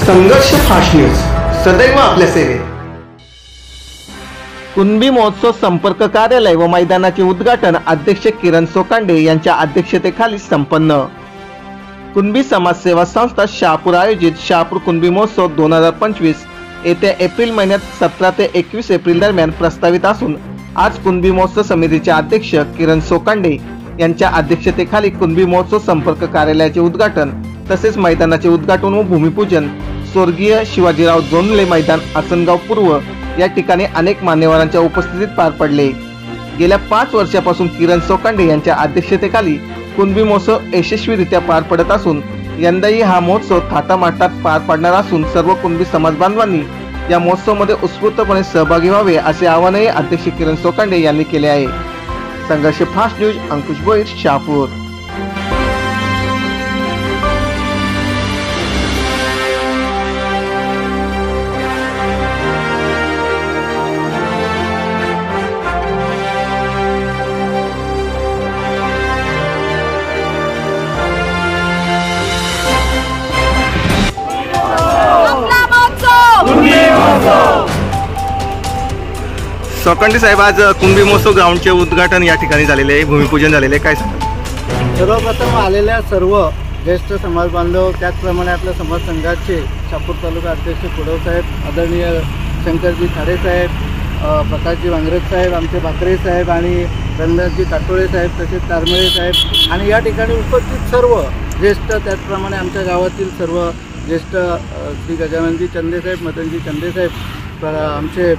संघर्ष fast news सदैव आपल्या सेवेत। कुणबी महोत्सव संपर्क कार्यालय व मैदानाचे उद्घाटन अध्यक्ष किरण सोकांडे यांच्या अध्यक्षतेखाली संपन्न। कुणबी समाजसेवा संस्था शहापूर आयोजित शहापूर कुणबी महोत्सव 2025 येत्या एप्रिल महिन्यात 17 ते 21 एप्रिल दरम्यान प्रस्तावित असून आज कुणबी महोत्सव समितीचे अध्यक्ष किरण सोकांडे यांच्या अध्यक्षतेखाली कुणबी महोत्सव संपर्क कार्यालयाचे उद्घाटन तसेच मैदानाचे उद्घाटन व भूमिपूजन स्वर्गीय शिवाजीराव जोंधळे मैदान आसनगाव पूर्व या ठिकाणी अनेक मान्यवरांच्या उपस्थितीत पार पडले। गेल्या 5 वर्षापासून किरण सोकांडे यांच्या अध्यक्षतेखाली कुणबी महोत्सव यशस्वीरित्या पार पडत असून यंदाही हा महोत्सव थाटामाटात पार पडणार असून सर्व कुणबी समाज बांधवांनी या महोत्सवामध्ये उत्स्फूर्तपणे सहभागी व्हावे असे आवाहनही अध्यक्ष किरण सोकांडे यांनी केले आहे। संघर्ष फास्ट न्यूज अंकुश भोईर शहापूर। सोकांडे साहेब, आज कुणबी महोत्सव ग्राउंडचे उद्घाटन या ठिकाणी झालेले आहे, भूमिपूजन झालेले आहे, काय सांगा? सर्वप्रथम आलेल्या सर्व ज्येष्ठ समाज बांधव त्याचप्रमाणे आपल्या समाज संघाचे शहापूर तालुका अध्यक्ष कुडव साहेब, आदरणीय शंकरजी खाडे साहेब, प्रकाशजी वांगरेज साहेब, आमचे भाकरे साहेब आणि रंगनाथजी काटोळे साहेब, तसेच तारमळे साहेब आणि या ठिकाणी उपस्थित सर्व ज्येष्ठ त्याचप्रमाणे आमच्या गावातील सर्व ज्येष्ठ श्री गजाननजी चंदे साहेब, मदनजी चंदे साहेब, आमचे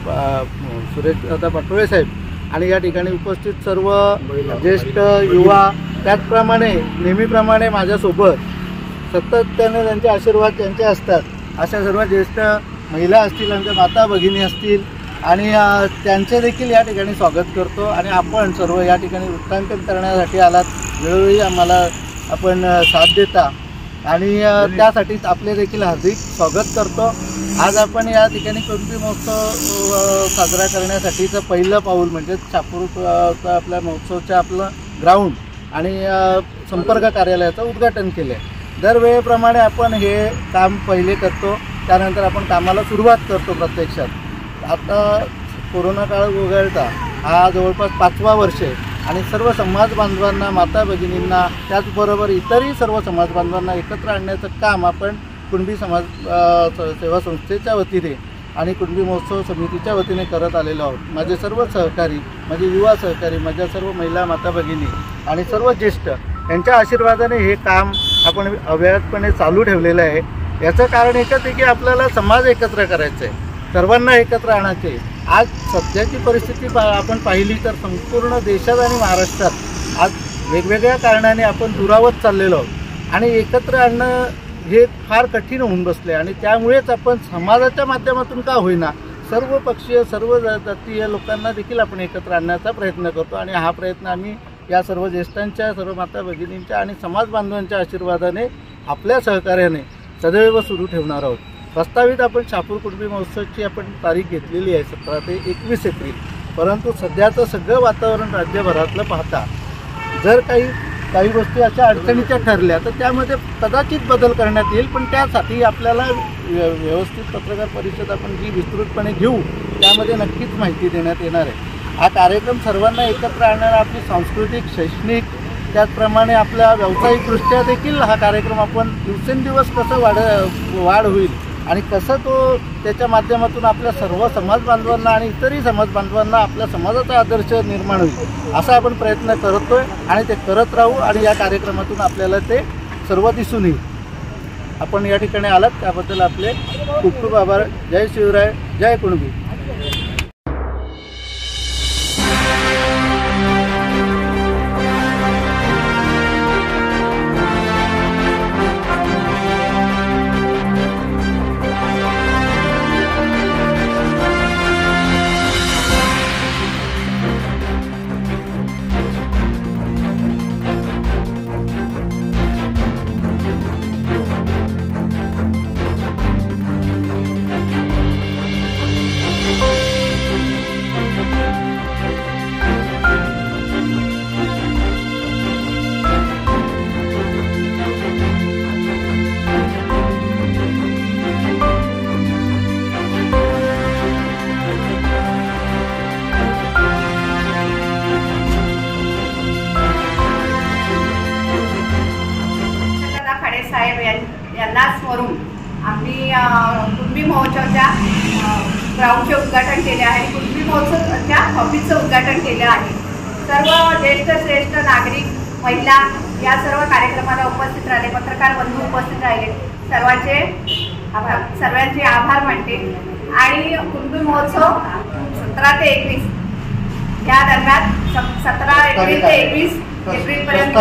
सुरेशदादा पाटोळे साहेब आणि या ठिकाणी उपस्थित सर्व ज्येष्ठ युवा त्याचप्रमाणे नेहमीप्रमाणे माझ्यासोबत सातत्याने त्यांचे आशीर्वाद त्यांचे असतात अशा सर्व ज्येष्ठ महिला असतील, आमच्या माता भगिनी असतील आणि त्यांचे देखील या ठिकाणी स्वागत करतो। आणि आपण सर्व या ठिकाणी वृत्तांकन करण्यासाठी आलात, वेळोवेळी आम्हाला आपण साथ देता आणि त्यासाठीच आपले देखील हार्दिक स्वागत करतो। आज आपण या ठिकाणी कुणबी महोत्सव साजरा करण्यासाठीचं पहिलं पाऊल म्हणजे शहापूरचं आपल्या महोत्सवचं आपलं ग्राउंड आणि संपर्क कार्यालयाचं उद्घाटन केलं आहे। दरवेळेप्रमाणे आपण हे काम पहिले करतो, त्यानंतर आपण कामाला सुरुवात करतो। प्रत्यक्षात आता कोरोना काळ वगळता हा जवळपास 5वा वर्ष आहे आणि सर्व समाज बांधवांना, माता भगिनींना त्याचबरोबर इतरही सर्व समाज बांधवांना एकत्र आणण्याचं काम आपण कुणबी समाज सेवा संस्थेच्या वतीने आणि कुणबी महोत्सव समितीच्या वतीने करत आलेलो आहोत। माझे सर्व सहकारी, माझे युवा सहकारी, माझ्या सर्व महिला माता भगिनी आणि सर्व ज्येष्ठ यांच्या आशीर्वादाने हे काम आपण अव्याहतपणे चालू ठेवलेलं आहे। याचं कारण एकच आहे की आपल्याला समाज एकत्र करायचं आहे, सर्वांना एकत्र आणायचे आहे। आज सध्याची परिस्थिती आपण पाहिली तर संपूर्ण देशात आणि महाराष्ट्रात आज वेगवेगळ्या कारणाने आपण दुरावत चाललेलो आहोत आणि एकत्र आणणं हे फार कठीण होऊन बसले आणि त्यामुळेच आपण समाजाच्या माध्यमातून का होईना सर्व पक्षीय, सर्व जातीय लोकांना देखील आपण एकत्र आणण्याचा प्रयत्न करतो आणि हा प्रयत्न आम्ही या सर्व ज्येष्ठांच्या, सर्व माता भगिनींच्या आणि समाज बांधवांच्या आशीर्वादाने आपल्या सहकार्याने सदैव सुरू ठेवणार आहोत। प्रस्तावित आपण शहापूर कुणबी महोत्सवाची आपण तारीख घेतलेली आहे 17 ते 21 एप्रिल, परंतु सध्याचं सगळं वातावरण राज्यभरातलं पाहता जर काही गोष्टी अशा अडचणीच्या ठरल्या तर त्यामध्ये कदाचित बदल करण्यात येईल, पण त्यासाठी आपल्याला व्यवस्थित पत्रकार परिषद आपण जी विस्तृतपणे घेऊ त्यामध्ये नक्कीच माहिती देण्यात येणार आहे। हा कार्यक्रम सर्वांना एकत्र आणणारा आपली सांस्कृतिक, शैक्षणिक त्याचप्रमाणे आपल्या व्यावसायिकदृष्ट्या देखील हा कार्यक्रम आपण दिवसेंदिवस कसं वाढ होईल आणि कसं तो त्याच्या माध्यमातून आपल्या सर्व समाज बांधवांना आणि इतरही समाज बांधवांना आपल्या समाजाचा आदर्श निर्माण होईल असा आपण प्रयत्न करतोय आणि ते करत राहू आणि या कार्यक्रमातून आपल्याला ते सर्व दिसून येईल। आपण या ठिकाणी आलात त्याबद्दल आपले खूप खूप आभार। जय शिवराय, जय कुणबी। यांना स्मरून आम्ही कुणबी महोत्सवाच्या ग्राउंडचे उद्घाटन केले आहे. कुणबी महोत्सवाच्या ऑफिसचं उद्घाटन केलं आहे. सर्व श्रेष्ठ नागरिक, महिला या सर्व कार्यक्रमाला उपस्थित राहिले, पत्रकार बंधू उपस्थित राहिले, सर्वांचे आभार मानते. आणि कुणबी महोत्सव 17 ते 21 या दरम्यान 17 एप्रिल ते 21 एप्रिलपर्यंत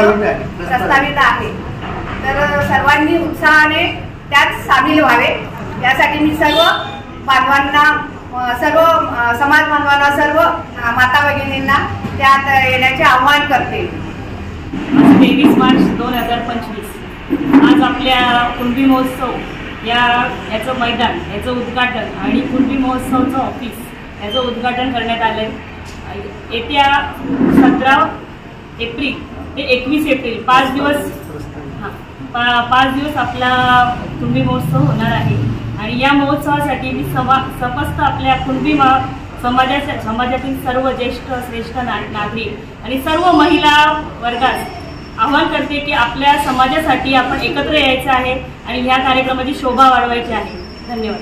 प्रस्तावित आहे. तर सर्वांनी उत्साहाने त्यात सामील व्हावे यासाठी मी सर्व बांधवांना, सर्व समाज बांधवांना, सर्व माता भगिनींना त्यात येण्याचे आवाहन करते. 23 मार्च 2025 आज आपल्या कुणबी महोत्सव याचं मैदान, याचं उद्घाटन आणि कुणबी महोत्सवचं ऑफिस याचं उद्घाटन करण्यात आलं आहे. येत्या 17 एप्रिल ते 21 एप्रिल 5 दिवस आपला कुणबी महोत्सव होणार आहे. आणि या महोत्सवासाठी मी समस्त आपल्या कुणबी समाजातील सर्व श्रेष्ठ नागरिक आणि सर्व महिला वर्गास आवाहन करते की आपल्या समाजासाठी आपण एकत्र यायचं आहे आणि ह्या कार्यक्रमाची शोभा वाढवायची आहे. धन्यवाद.